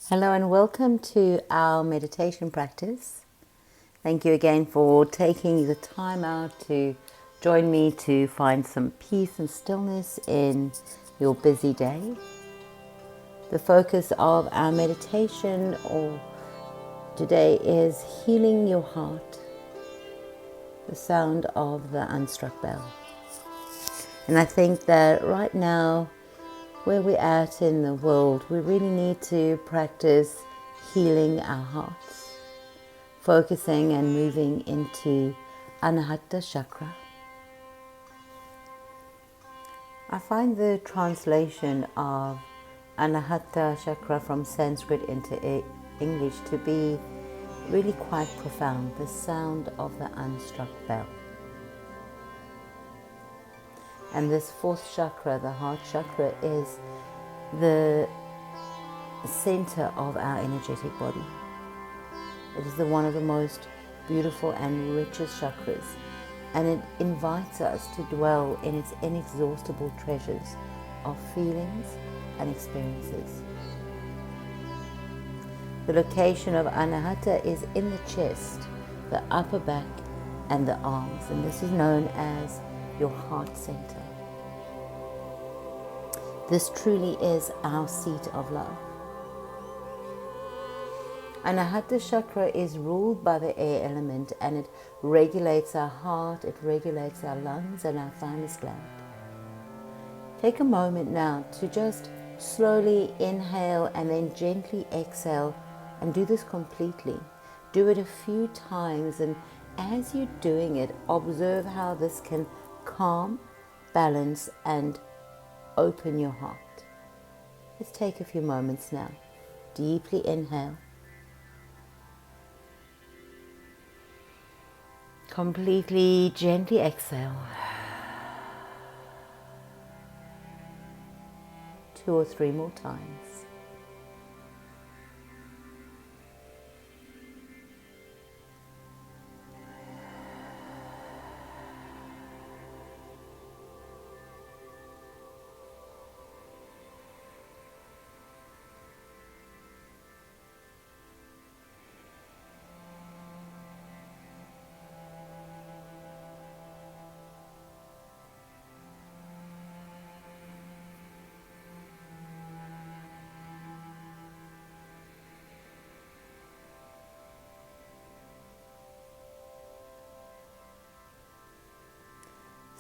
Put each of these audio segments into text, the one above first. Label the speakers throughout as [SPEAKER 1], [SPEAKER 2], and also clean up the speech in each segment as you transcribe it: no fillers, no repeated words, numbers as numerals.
[SPEAKER 1] Hello and welcome to our meditation practice. Thank you again for taking the time out to join me to find some peace and stillness in your busy day. The focus of our meditation today is healing your heart, the sound of the unstruck bell. And I think that right now, where we're at in the world, we really need to practice healing our hearts, focusing and moving into Untitled Chakra. I find the translation of Untitled Chakra from Sanskrit into English to be really quite profound, the sound of the unstruck bell. And this fourth chakra, the heart chakra, is the center of our energetic body. It is one of the most beautiful and richest chakras, and it invites us to dwell in its inexhaustible treasures of feelings and experiences. The location of Anahata is in the chest, the upper back, and the arms, and this is known as your heart center. This truly is our seat of love. Anahata chakra is ruled by the air element, and it regulates our heart, it regulates our lungs and our thymus gland. Take a moment now to just slowly inhale and then gently exhale, and do this completely. Do it a few times, and as you're doing it, observe how this can calm, balance, and open your heart. Let's take a few moments now. Deeply inhale. Completely, gently exhale. 2 or 3 more times.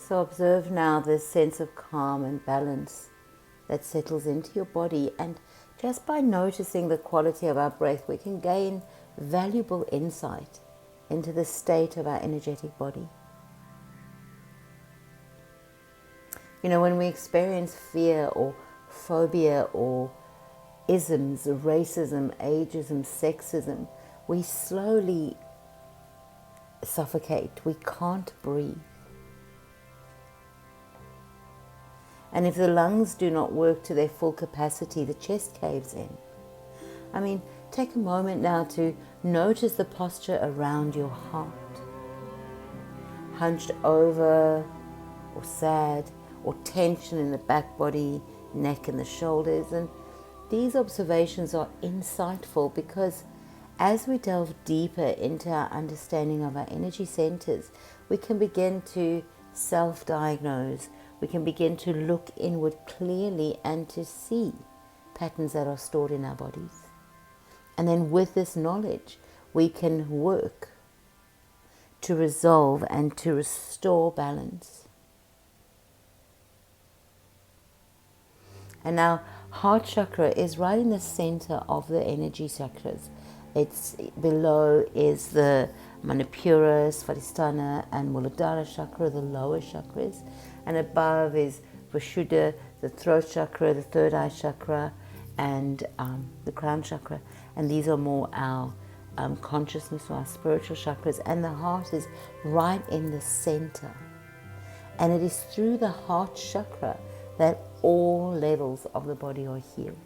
[SPEAKER 1] So observe now this sense of calm and balance that settles into your body, and just by noticing the quality of our breath, we can gain valuable insight into the state of our energetic body. You know, when we experience fear or phobia or isms, racism, ageism, sexism, we slowly suffocate. We can't breathe. And if the lungs do not work to their full capacity, the chest caves in. I mean, take a moment now to notice the posture around your heart. Hunched over, or sad, or tension in the back body, neck and the shoulders. And these observations are insightful because as we delve deeper into our understanding of our energy centers, we can begin to self-diagnose. We can begin to look inward clearly and to see patterns that are stored in our bodies. And then with this knowledge, we can work to resolve and to restore balance. And now, heart chakra is right in the center of the energy chakras. It's below is the Manipura, Svadhisthana, and Muladhara chakra, the lower chakras. And above is Vishuddha, the throat chakra, the third eye chakra, and the crown chakra. And these are more our consciousness or our spiritual chakras. And the heart is right in the center. And it is through the heart chakra that all levels of the body are healed.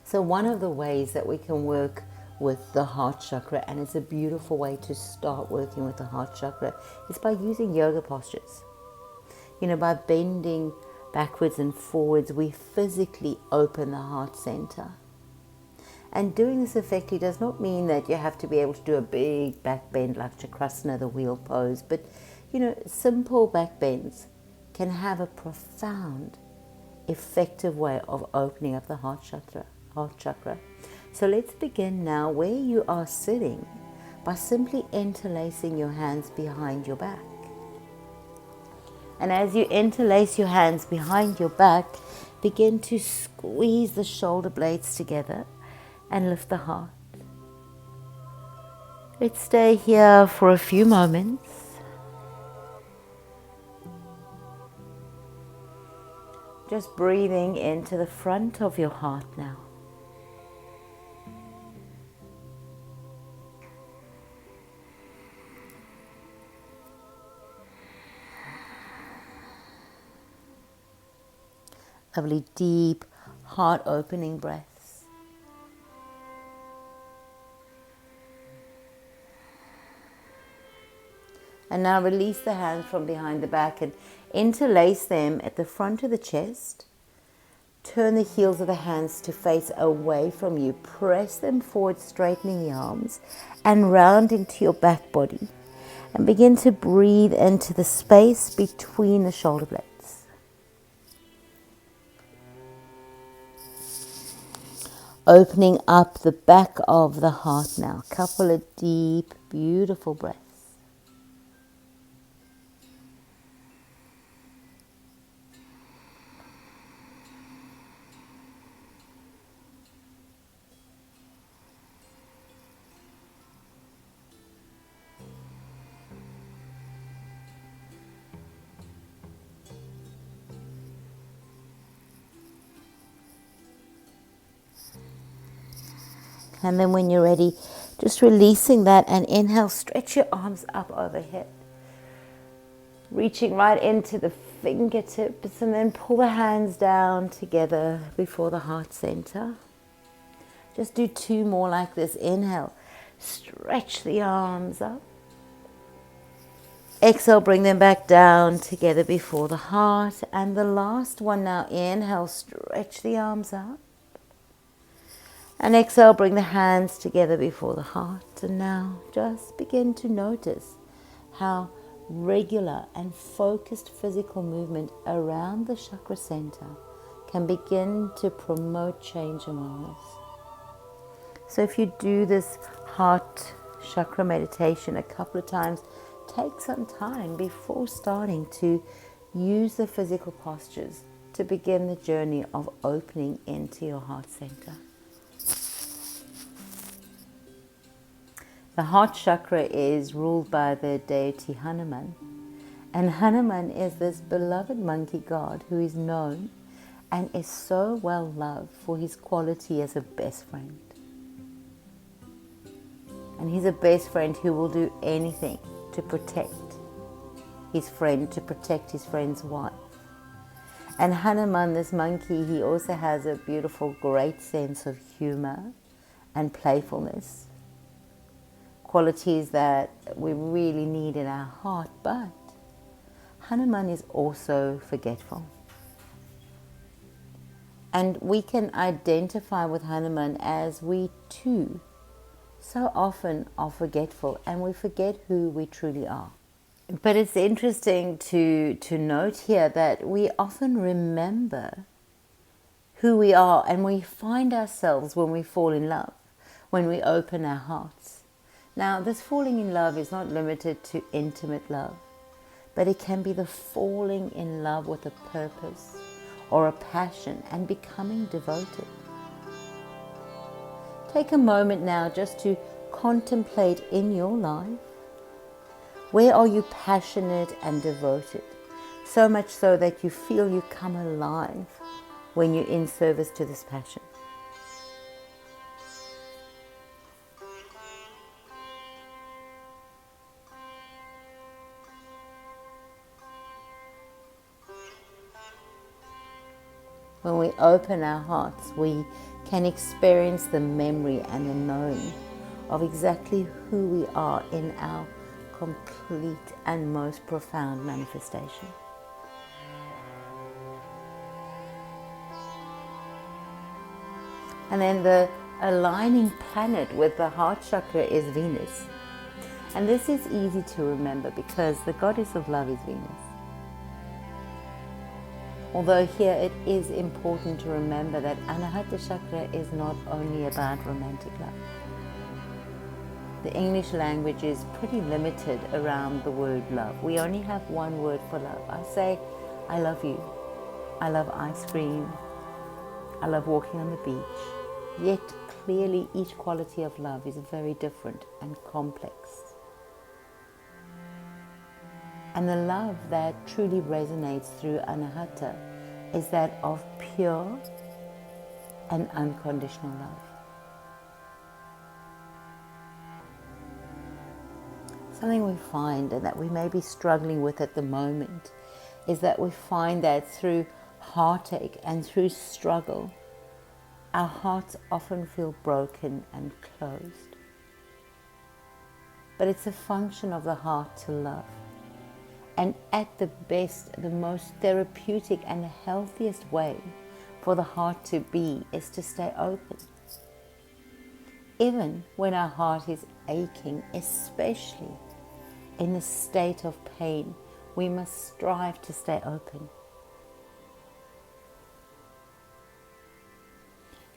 [SPEAKER 1] So one of the ways that we can work with the heart chakra, and it's a beautiful way to start working with the heart chakra, is by using yoga postures. You know, by bending backwards and forwards, we physically open the heart center. And doing this effectively does not mean that you have to be able to do a big back bend like Chakrasana, the wheel pose, but simple back bends can have a profound, effective way of opening up the heart chakra. So let's begin now where you are sitting by simply interlacing your hands behind your back. And as you interlace your hands behind your back, begin to squeeze the shoulder blades together and lift the heart. Let's stay here for a few moments. Just breathing into the front of your heart now. Lovely deep heart opening breaths. And now release the hands from behind the back and interlace them at the front of the chest. Turn the heels of the hands to face away from you. Press them forward, straightening the arms and round into your back body. And begin to breathe into the space between the shoulder blades. Opening up the back of the heart now. A couple of deep, beautiful breaths. And then when you're ready, just releasing that and inhale, stretch your arms up overhead. Reaching right into the fingertips and then pull the hands down together before the heart center. Just do 2 more like this. Inhale, stretch the arms up. Exhale, bring them back down together before the heart. And the last one now, inhale, stretch the arms up. And exhale, bring the hands together before the heart. And now just begin to notice how regular and focused physical movement around the chakra center can begin to promote change and wellness. So if you do this heart chakra meditation a couple of times, take some time before starting to use the physical postures to begin the journey of opening into your heart center. The heart chakra is ruled by the deity Hanuman. And Hanuman is this beloved monkey god who is known and is so well loved for his quality as a best friend. And he's a best friend who will do anything to protect his friend, to protect his friend's wife. And Hanuman, this monkey, he also has a beautiful, great sense of humor and playfulness. Qualities that we really need in our heart, but Hanuman is also forgetful. And we can identify with Hanuman as we too so often are forgetful and we forget who we truly are. But it's interesting to note here that we often remember who we are and we find ourselves when we fall in love, when we open our hearts. Now, this falling in love is not limited to intimate love, but it can be the falling in love with a purpose or a passion and becoming devoted. Take a moment now just to contemplate in your life, where are you passionate and devoted? So much so that you feel you come alive when you're in service to this passion. When we open our hearts, we can experience the memory and the knowing of exactly who we are in our complete and most profound manifestation. And then the aligning planet with the heart chakra is Venus. And this is easy to remember because the goddess of love is Venus. Although here it is important to remember that Anahata Chakra is not only about romantic love. The English language is pretty limited around the word love. We only have one word for love. I say, I love you. I love ice cream. I love walking on the beach. Yet clearly each quality of love is very different and complex. And the love that truly resonates through Anahata is that of pure and unconditional love. Something we find and that we may be struggling with at the moment is that we find that through heartache and through struggle, our hearts often feel broken and closed. But it's a function of the heart to love. And at the best, the most therapeutic and the healthiest way for the heart to be is to stay open. Even when our heart is aching, especially in a state of pain, we must strive to stay open.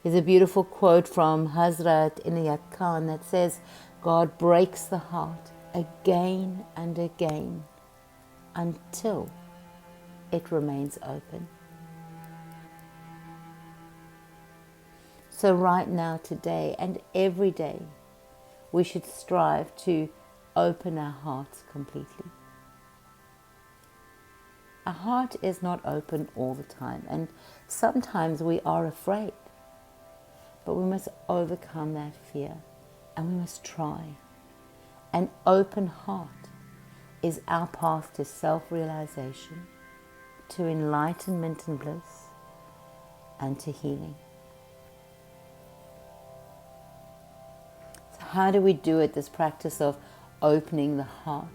[SPEAKER 1] There's a beautiful quote from Hazrat Inayat Khan that says, God breaks the heart again and again until it remains open. So right now, today, and every day, we should strive to open our hearts completely. Our heart is not open all the time, and sometimes we are afraid. But we must overcome that fear, and we must try. An open heart is our path to self-realization, to enlightenment and bliss, and to healing. So how do we do it, this practice of opening the heart?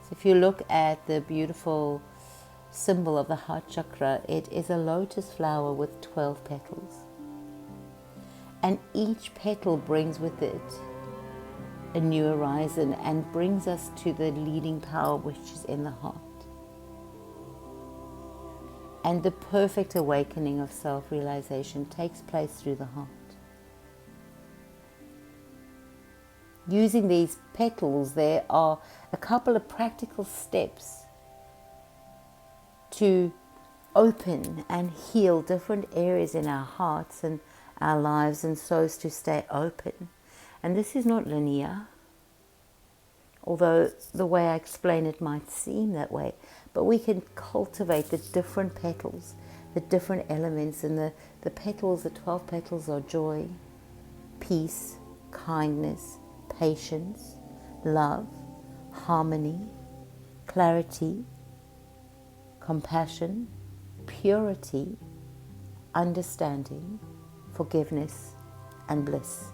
[SPEAKER 1] So if you look at the beautiful symbol of the heart chakra, it is a lotus flower with 12 petals. And each petal brings with it a new horizon and brings us to the leading power which is in the heart. And the perfect awakening of self-realization takes place through the heart. Using these petals, there are a couple of practical steps to open and heal different areas in our hearts and our lives, and so as to stay open. And this is not linear, although the way I explain it might seem that way, but we can cultivate the different petals, the different elements, and the petals, the 12 petals are joy, peace, kindness, patience, love, harmony, clarity, compassion, purity, understanding, forgiveness, and bliss.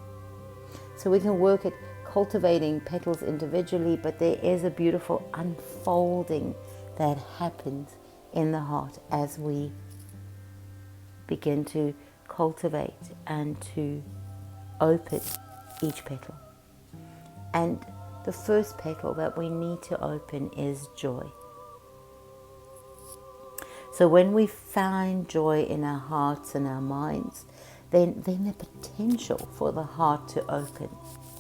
[SPEAKER 1] So we can work at cultivating petals individually, but there is a beautiful unfolding that happens in the heart as we begin to cultivate and to open each petal. And the first petal that we need to open is joy. So when we find joy in our hearts and our minds, then the potential for the heart to open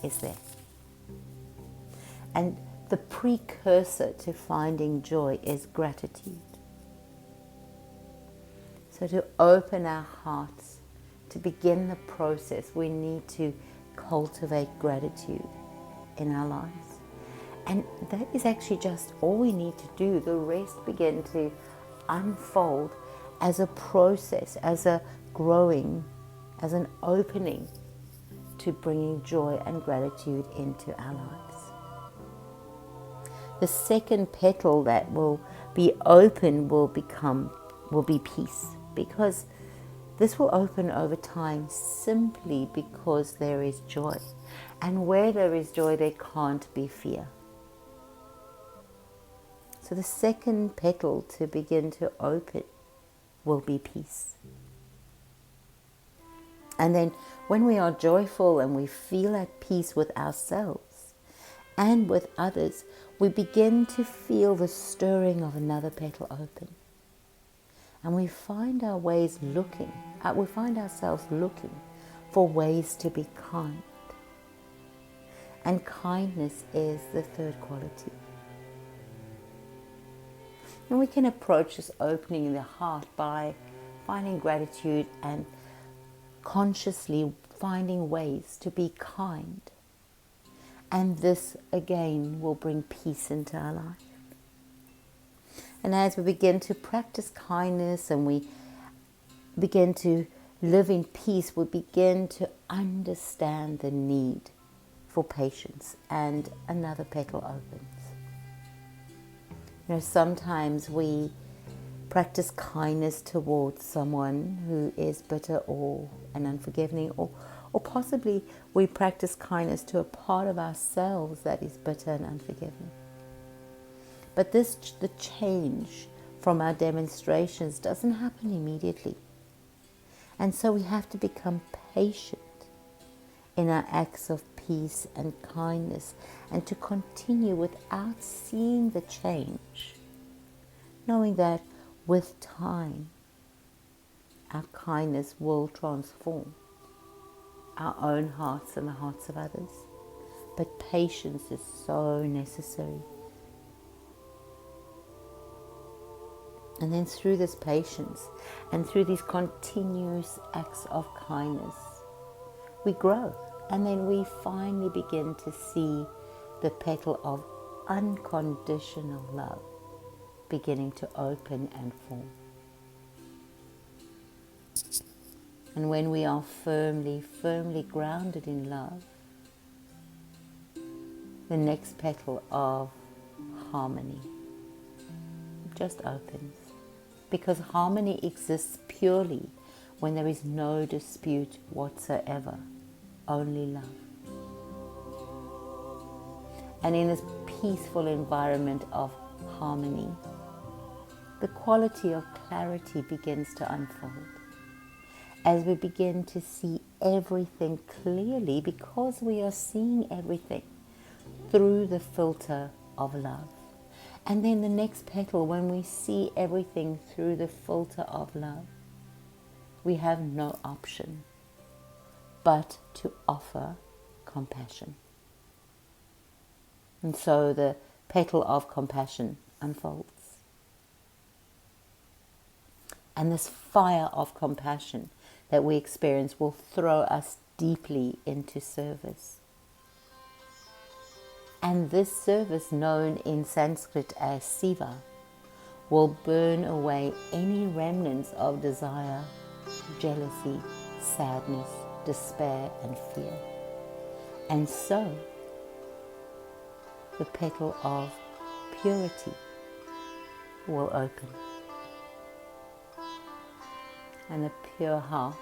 [SPEAKER 1] is there. And the precursor to finding joy is gratitude. So to open our hearts, to begin the process, we need to cultivate gratitude in our lives. And that is actually just all we need to do. The rest begin to unfold as a process, as a growing, as an opening to bringing joy and gratitude into our lives. The second petal that will be open will be peace, because this will open over time simply because there is joy. And where there is joy, there can't be fear. So the second petal to begin to open will be peace. And then when we are joyful and we feel at peace with ourselves and with others, we begin to feel the stirring of another petal open. And we find ourselves looking for ways to be kind. And kindness is the third quality. And we can approach this opening in the heart by finding gratitude and consciously finding ways to be kind. And this again will bring peace into our life. And as we begin to practice kindness and we begin to live in peace, we begin to understand the need for patience, and another petal opens. Sometimes we practice kindness towards someone who is bitter or unforgiving, or possibly we practice kindness to a part of ourselves that is bitter and unforgiving. But the change from our demonstrations doesn't happen immediately. And so we have to become patient in our acts of peace and kindness, and to continue without seeing the change, knowing that with time our kindness will transform our own hearts and the hearts of others. But patience is so necessary. And then through this patience and through these continuous acts of kindness, we grow. And then we finally begin to see the petal of unconditional love beginning to open and form. And when we are firmly grounded in love, the next petal of harmony just opens. Because harmony exists purely when there is no dispute whatsoever, only love. And in this peaceful environment of harmony, the quality of clarity begins to unfold. As we begin to see everything clearly, because we are seeing everything through the filter of love. And then the next petal, when we see everything through the filter of love, we have no option but to offer compassion. And so the petal of compassion unfolds. And this fire of compassion that we experience will throw us deeply into service. And this service, known in Sanskrit as Siva, will burn away any remnants of desire, jealousy, sadness, despair, and fear. And so, the petal of purity will open. And a pure heart,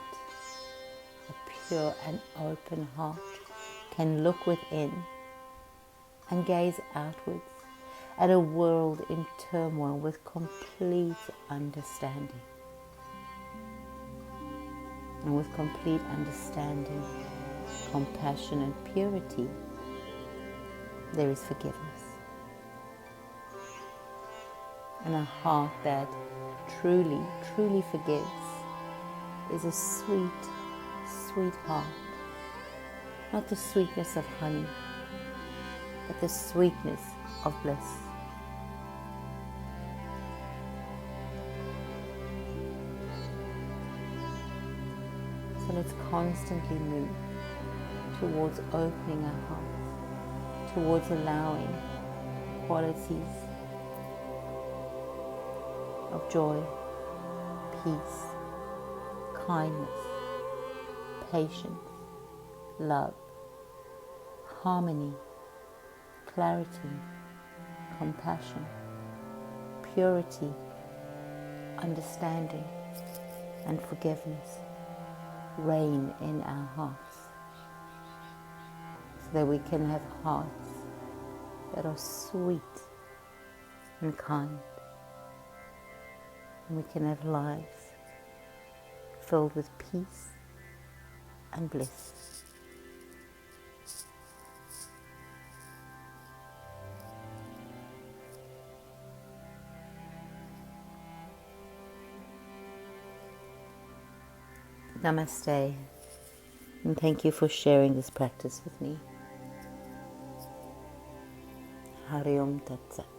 [SPEAKER 1] a pure and open heart, can look within and gaze outwards at a world in turmoil with complete understanding. And with complete understanding, compassion and purity, there is forgiveness. And a heart that truly, truly forgives is a sweet, sweet heart. Not the sweetness of honey, but the sweetness of bliss. So let's constantly move towards opening our hearts, towards allowing qualities of joy, peace, kindness, patience, love, harmony, clarity, compassion, purity, understanding, and forgiveness reign in our hearts, so that we can have hearts that are sweet and kind, and we can have lives filled with peace and bliss. Namaste, and thank you for sharing this practice with me. Hari Om Tat Sat.